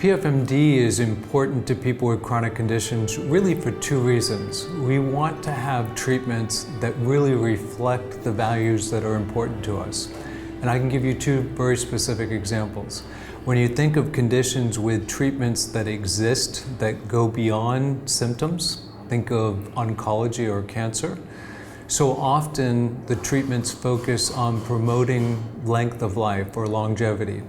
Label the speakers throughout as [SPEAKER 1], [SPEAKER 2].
[SPEAKER 1] PFMD is important to people with chronic conditions really for two reasons. We want to have treatments that really reflect the values that are important to us. And I can give you two very specific examples. When you think of conditions with treatments that exist that go beyond symptoms, think of oncology or cancer. So often the treatments focus on promoting length of life or longevity,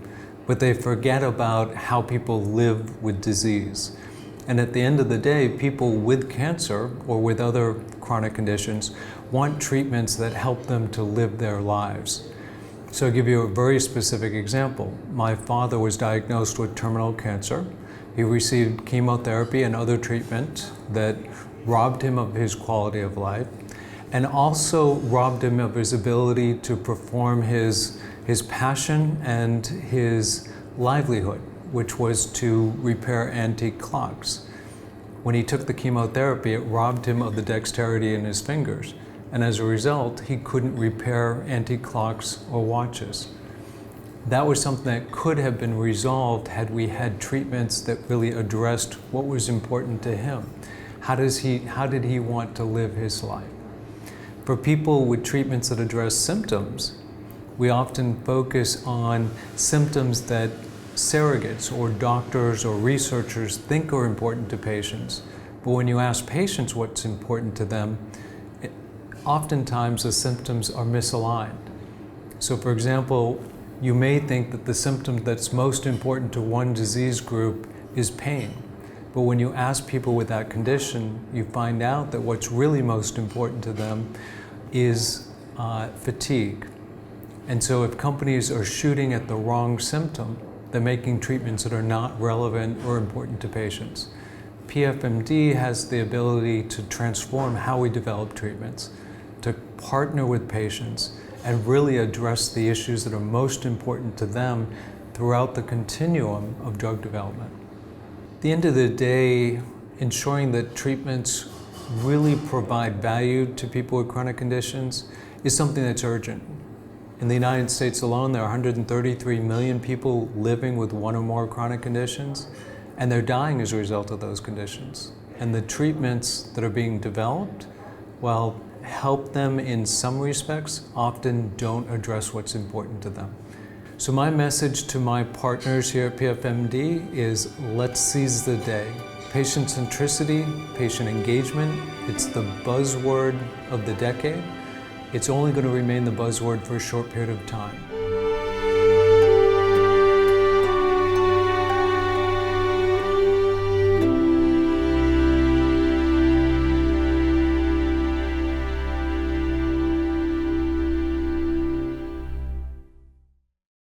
[SPEAKER 1] but they forget about how people live with disease. And at the end of the day, people with cancer or with other chronic conditions want treatments that help them to live their lives. So I'll give you a very specific example. My father was diagnosed with terminal cancer. He received chemotherapy and other treatment that robbed him of his quality of life and also robbed him of his ability to perform his passion and his livelihood, which was to repair antique clocks. When he took the chemotherapy, it robbed him of the dexterity in his fingers. And as a result, he couldn't repair antique clocks or watches. That was something that could have been resolved had we had treatments that really addressed what was important to him. How did he want to live his life? For people with treatments that address symptoms, we often focus on symptoms that surrogates or doctors or researchers think are important to patients. But when you ask patients what's important to them, oftentimes the symptoms are misaligned. So for example, you may think that the symptom that's most important to one disease group is pain. But when you ask people with that condition, you find out that what's really most important to them is fatigue. And so if companies are shooting at the wrong symptom, they're making treatments that are not relevant or important to patients. PFMD has the ability to transform how we develop treatments, to partner with patients and really address the issues that are most important to them throughout the continuum of drug development. At the end of the day, ensuring that treatments really provide value to people with chronic conditions is something that's urgent. In the United States alone, there are 133 million people living with one or more chronic conditions, and they're dying as a result of those conditions. And the treatments that are being developed, while help them in some respects, often don't address what's important to them. So my message to my partners here at PFMD is let's seize the day. Patient centricity, patient engagement, it's the buzzword of the decade. It's only going to remain the buzzword for a short period of time.